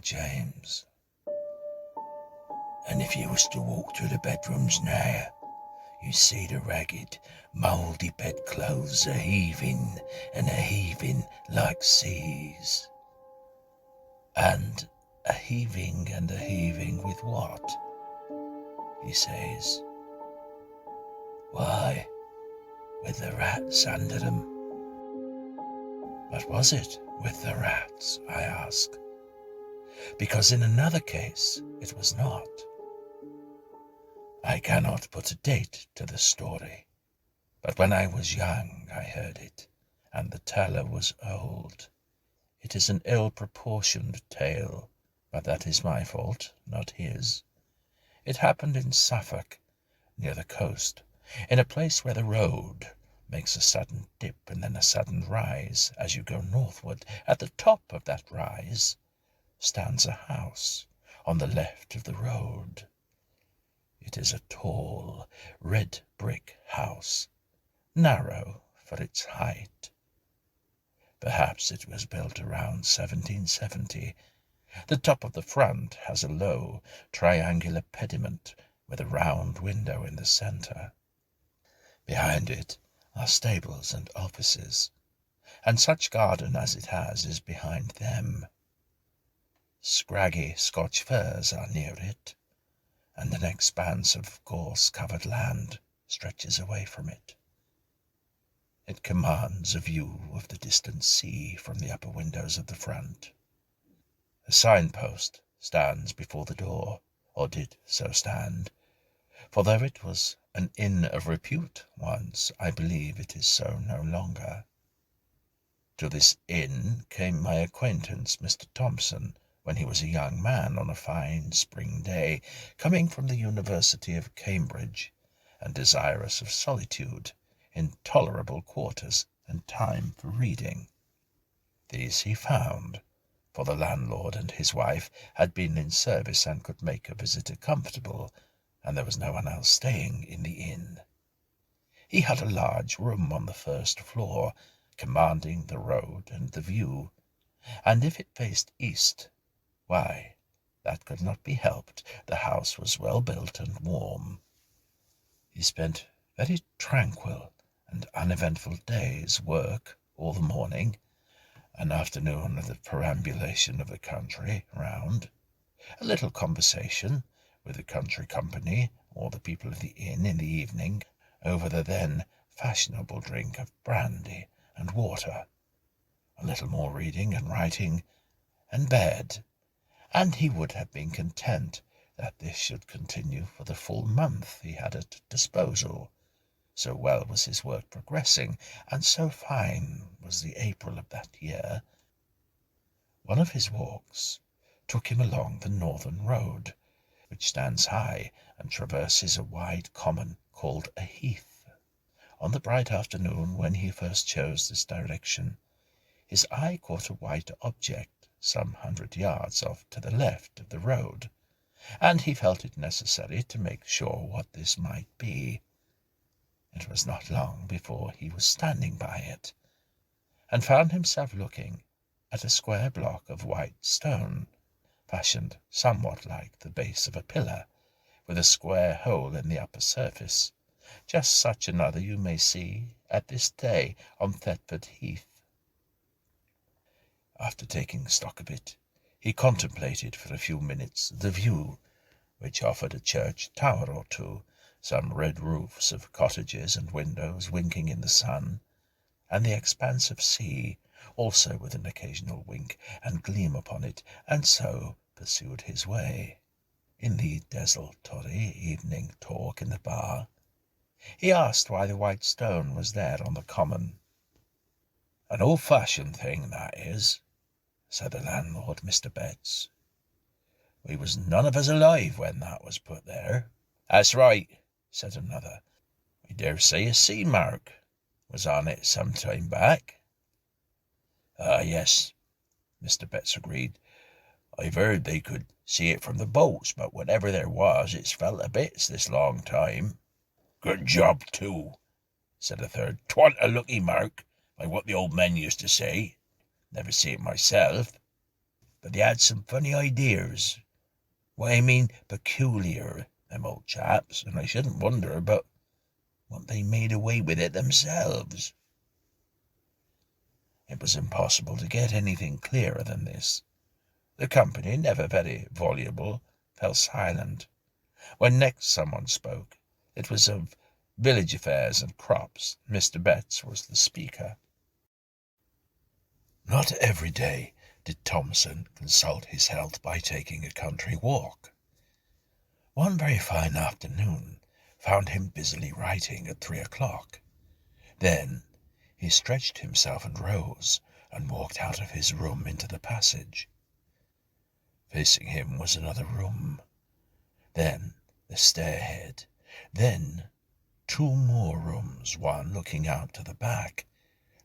James. And if you was to walk through the bedrooms now, you see the ragged, mouldy bedclothes a-heaving and a-heaving like seas. And a-heaving and a-heaving with what? He says. Why, with the rats under them. But was it with the rats, I ask? Because in another case it was not. I cannot put a date to the story, but when I was young I heard it, and the teller was old. It is an ill-proportioned tale, but that is my fault, not his. It happened in Suffolk, near the coast, in a place where the road makes a sudden dip and then a sudden rise as you go northward. At the top of that rise stands a house on the left of the road. It is a tall, red brick house, narrow for its height. Perhaps it was built around 1770. The top of the front has a low, triangular pediment with a round window in the centre. Behind it are stables and offices, and such garden as it has is behind them. Scraggy Scotch firs are near it, and an expanse of gorse-covered land stretches away from it. It commands a view of the distant sea from the upper windows of the front. A signpost stands before the door, or did so stand, for though it was an inn of repute once, I believe it is so no longer. To this inn came my acquaintance Mr. Thompson, when he was a young man on a fine spring day, coming from the University of Cambridge, and desirous of solitude, in tolerable quarters, and time for reading. These he found, for the landlord and his wife had been in service and could make a visitor comfortable, and there was no one else staying in the inn. He had a large room on the first floor, commanding the road and the view, and if it faced east, why, that could not be helped. The house was well built and warm. He spent very tranquil and uneventful days' work all the morning, an afternoon of the perambulation of the country round, a little conversation with the country company or the people of the inn in the evening over the then fashionable drink of brandy and water, a little more reading and writing, and bed, and he would have been content that this should continue for the full month he had at disposal. So well was his work progressing, and so fine was the April of that year. One of his walks took him along the northern road, which stands high and traverses a wide common called a heath. On the bright afternoon when he first chose this direction, his eye caught a white object some 100 yards off to the left of the road, and he felt it necessary to make sure what this might be. It was not long before he was standing by it, and found himself looking at a square block of white stone, fashioned somewhat like the base of a pillar, with a square hole in the upper surface, just such another you may see at this day on Thetford Heath. After taking stock of it, he contemplated for a few minutes the view, which offered a church tower or two, some red roofs of cottages and windows winking in the sun, and the expanse of sea, also with an occasional wink and gleam upon it, and so pursued his way. In the desultory evening talk in the bar, he asked why the white stone was there on the common. "An old-fashioned thing, that is," said the landlord, Mr. Betts. "We was none of us alive when that was put there." "That's right," said another. "I dare say a sea mark was on it some time back." "Ah, yes," Mr. Betts agreed. "I've heard they could see it from the boats, but whatever there was, it's fell to bits this long time." "Good job, too," said a third. "'Twa'n't a lucky mark, like what the old men used to say. Never see it myself, but they had some funny ideas. What I mean, peculiar, them old chaps, and I shouldn't wonder but what they made away with it themselves. It was impossible to get anything clearer than this. The company, never very voluble, fell silent. When next someone spoke, it was of village affairs and crops. Mr. Betts was the speaker. Not every day did Thompson consult his health by taking a country walk. One very fine afternoon found him busily writing at 3 o'clock. Then he stretched himself and rose and walked out of his room into the passage. Facing him was another room, then the stairhead, then 2 more rooms, one looking out to the back,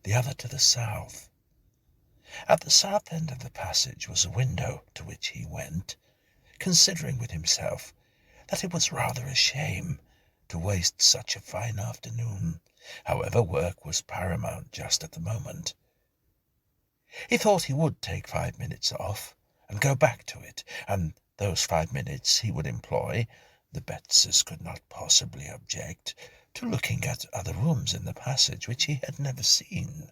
the other to the south. At the south end of the passage was a window to which he went, considering with himself that it was rather a shame to waste such a fine afternoon. However, work was paramount just at the moment. He thought he would take 5 minutes off and go back to it, and those 5 minutes he would employ, the Bettses could not possibly object, to looking at other rooms in the passage which he had never seen.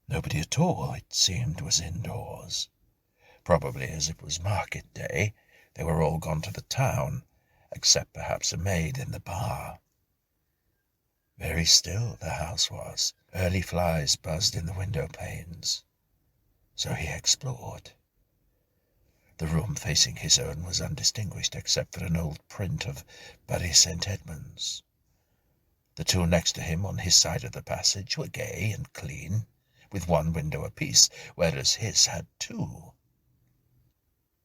Nobody at all, it seemed, was indoors. Probably as it was market day, they were all gone to the town, except perhaps a maid in the bar. Very still the house was. Early flies buzzed in the window panes. So he explored. The room facing his own was undistinguished except for an old print of Bury St. Edmunds. The 2 next to him on his side of the passage were gay and clean, with 1 window apiece, whereas his had 2.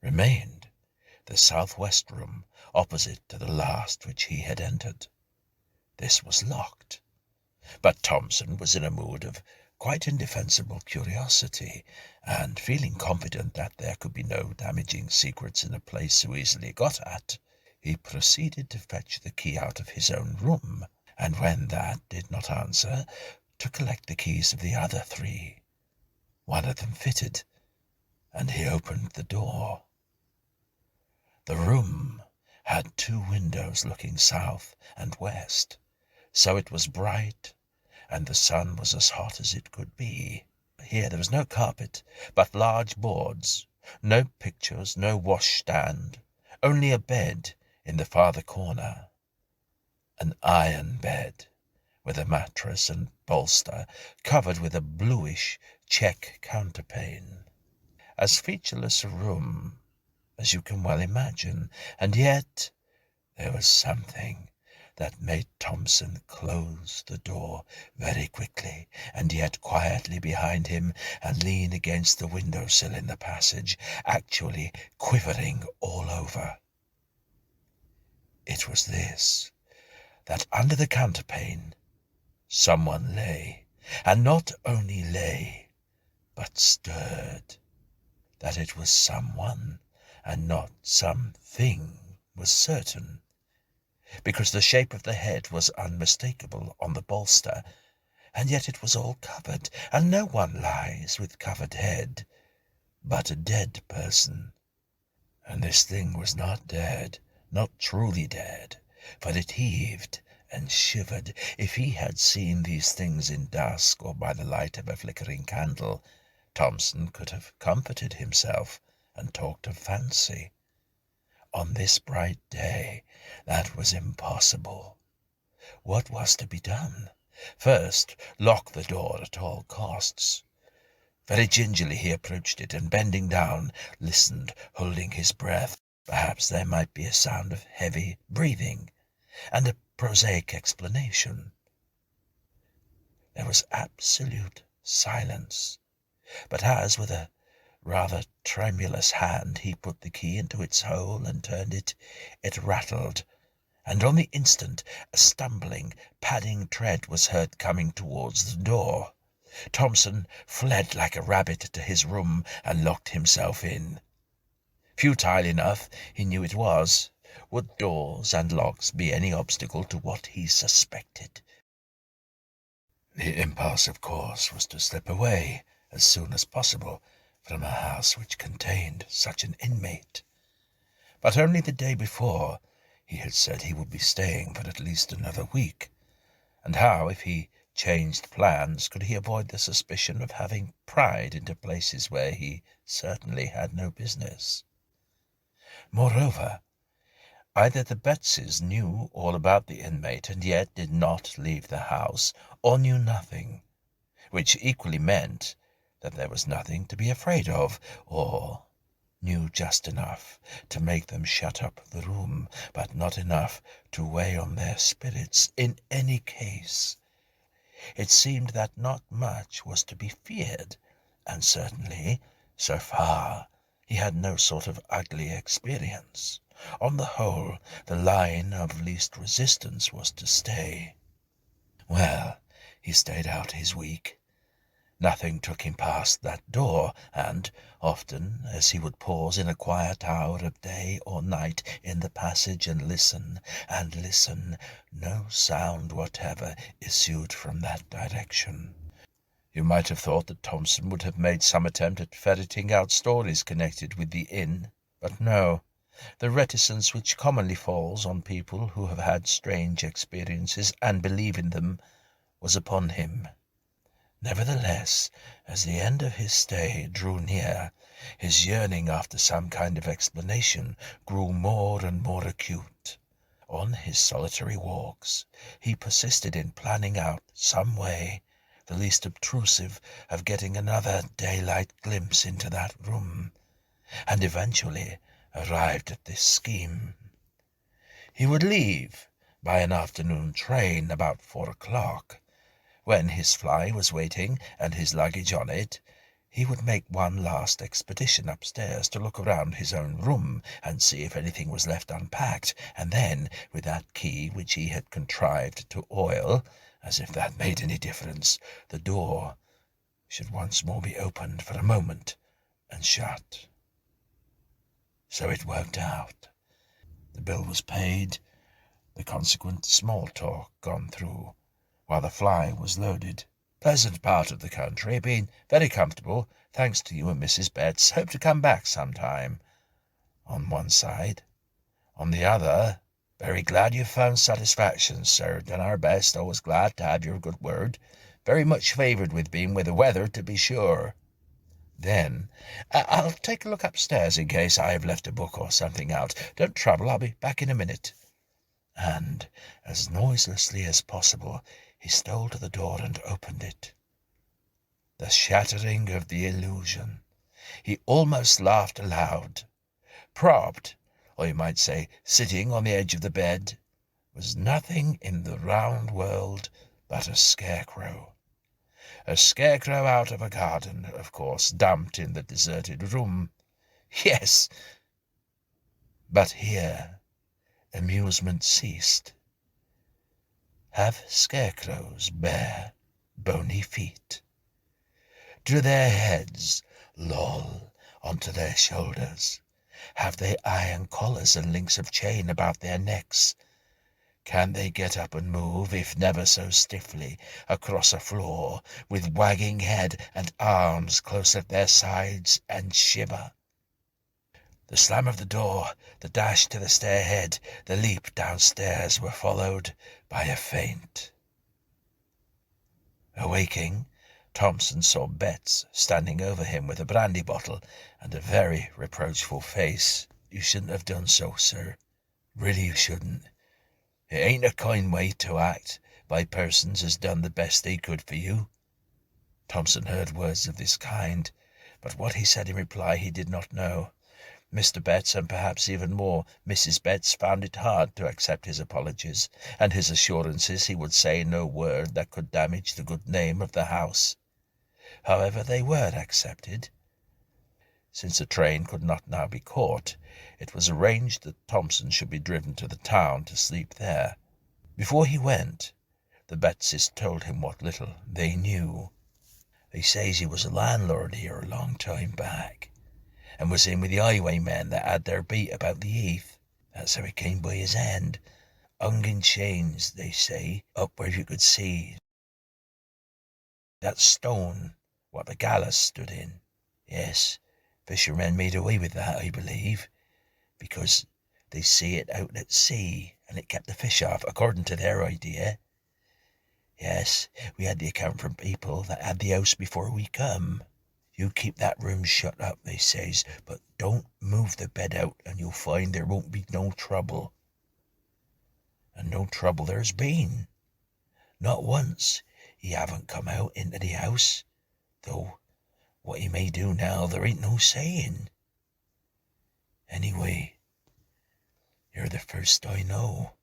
Remained the southwest room opposite to the last which he had entered. This was locked, but Thompson was in a mood of quite indefensible curiosity, and feeling confident that there could be no damaging secrets in a place so easily got at, he proceeded to fetch the key out of his own room, and when that did not answer, to collect the keys of the other 3. One of them fitted, and he opened the door. The room had 2 windows looking south and west, so it was bright, and the sun was as hot as it could be. Here there was no carpet, but large boards, no pictures, no washstand, only a bed in the farther corner, an iron bed, with a mattress and bolster covered with a bluish check counterpane. As featureless a room as you can well imagine, and yet there was something that made Thompson close the door very quickly and yet quietly behind him and lean against the window-sill in the passage, actually quivering all over. It was this, that under the counterpane someone lay, and not only lay, but stirred. That it was someone and not something was certain, because the shape of the head was unmistakable on the bolster, and yet it was all covered, and no one lies with covered head but a dead person. And this thing was not dead, not truly dead, for it heaved and shivered. If he had seen these things in dusk or by the light of a flickering candle, Thompson could have comforted himself and talked of fancy. On this bright day that was impossible. What was to be done? First, lock the door at all costs. Very gingerly he approached it, and bending down, listened, holding his breath. Perhaps there might be a sound of heavy breathing, and a prosaic explanation. There was absolute silence, but as with a rather tremulous hand he put the key into its hole and turned it, it rattled, and on the instant a stumbling, padding tread was heard coming towards the door. Thompson fled like a rabbit to his room and locked himself in. Futile enough he knew it was. Would doors and locks be any obstacle to what he suspected? The impulse, of course, was to slip away as soon as possible, from a house which contained such an inmate. But only the day before he had said he would be staying for at least another week, and how, if he changed plans, could he avoid the suspicion of having pried into places where he certainly had no business? Moreover, either the Bettses knew all about the inmate and yet did not leave the house, or knew nothing, which equally meant that there was nothing to be afraid of, or knew just enough to make them shut up the room, but not enough to weigh on their spirits. In any case, it seemed that not much was to be feared, and certainly, so far, he had no sort of ugly experience. On the whole, the line of least resistance was to stay. Well, he stayed out his week. Nothing took him past that door, and often, as he would pause in a quiet hour of day or night in the passage and listen, no sound whatever issued from that direction. You might have thought that Thompson would have made some attempt at ferreting out stories connected with the inn, but no. The reticence which commonly falls on people who have had strange experiences and believe in them was upon him. Nevertheless, as the end of his stay drew near, his yearning after some kind of explanation grew more and more acute. On his solitary walks, he persisted in planning out some way, the least obtrusive, of getting another daylight glimpse into that room, and eventually arrived at this scheme. He would leave by an afternoon train about 4 o'clock. When his fly was waiting and his luggage on it, he would make one last expedition upstairs to look around his own room and see if anything was left unpacked, and then, with that key which he had contrived to oil, as if that made any difference, the door should once more be opened for a moment and shut. So it worked out. The bill was paid, the consequent small talk gone through, while the fly was loaded. Pleasant part of the country, been very comfortable, thanks to you and Mrs. Betts. Hope to come back sometime. On one side. On the other, very glad you've found satisfaction, sir. Done our best, always glad to have your good word. Very much favoured with being with the weather, to be sure. Then, I'll take a look upstairs in case I have left a book or something out. Don't trouble, I'll be back in a minute. And, as noiselessly as possible, he stole to the door and opened it. The shattering of the illusion. He almost laughed aloud. Propped, or you might say sitting on the edge of the bed, was nothing in the round world but a scarecrow. A scarecrow out of a garden, of course, dumped in the deserted room. Yes, but here amusement ceased. Have scarecrows bare, bony feet? Do their heads loll onto their shoulders? Have they iron collars and links of chain about their necks? Can they get up and move, if never so stiffly, across a floor, with wagging head and arms close at their sides, and shiver? The slam of the door, the dash to the stairhead, the leap downstairs were followed by a faint. Awaking, Thompson saw Betts standing over him with a brandy bottle and a very reproachful face. You shouldn't have done so, sir. Really you shouldn't. It ain't a kind way to act by persons as done the best they could for you. Thompson heard words of this kind, but what he said in reply he did not know. Mr. Betts, and perhaps even more Mrs. Betts, found it hard to accept his apologies, and his assurances he would say no word that could damage the good name of the house. However, they were accepted. Since the train could not now be caught, it was arranged that Thompson should be driven to the town to sleep there. Before he went, the Bettses told him what little they knew. They says he was a landlord here a long time back, and was in with the highwaymen that had their beat about the heath. That's how he came by his end, hung in chains, they say, up where you could see that stone what the gallows stood in. Yes, fishermen made away with that, I believe, because they see it out at sea, and it kept the fish off, according to their idea. Yes, we had the account from people that had the house before we come. You keep that room shut up, they says, but don't move the bed out, and you'll find there won't be no trouble. And no trouble there's been. Not once. He haven't come out into the house, though what he may do now there ain't no saying. Anyway, you're the first I know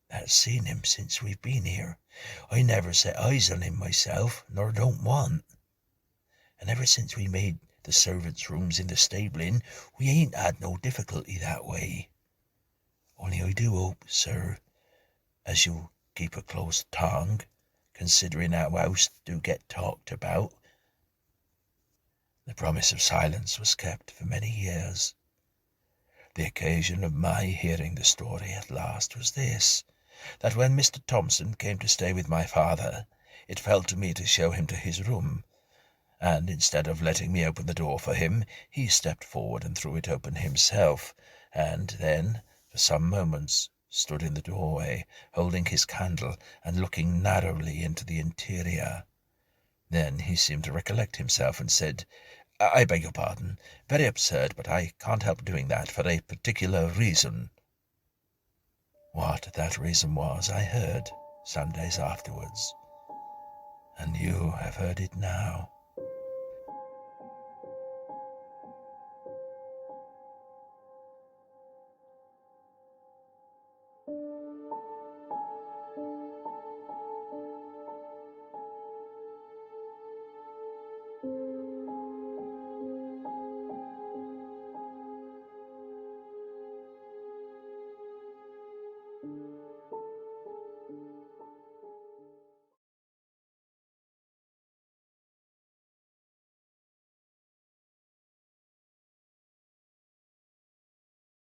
that's seen him since we've been here. I never set eyes on him myself, nor don't want. And ever since we made the servants' rooms in the stabling, we ain't had no difficulty that way. Only I do hope, sir, as you'll keep a close tongue, considering how house do get talked about. The promise of silence was kept for many years. The occasion of my hearing the story at last was this, that when Mr. Thompson came to stay with my father, it fell to me to show him to his room, and instead of letting me open the door for him, he stepped forward and threw it open himself, and then, for some moments, stood in the doorway, holding his candle and looking narrowly into the interior. Then he seemed to recollect himself and said, "I beg your pardon. Very absurd, but I can't help doing that for a particular reason." What that reason was I heard some days afterwards, and you have heard it now.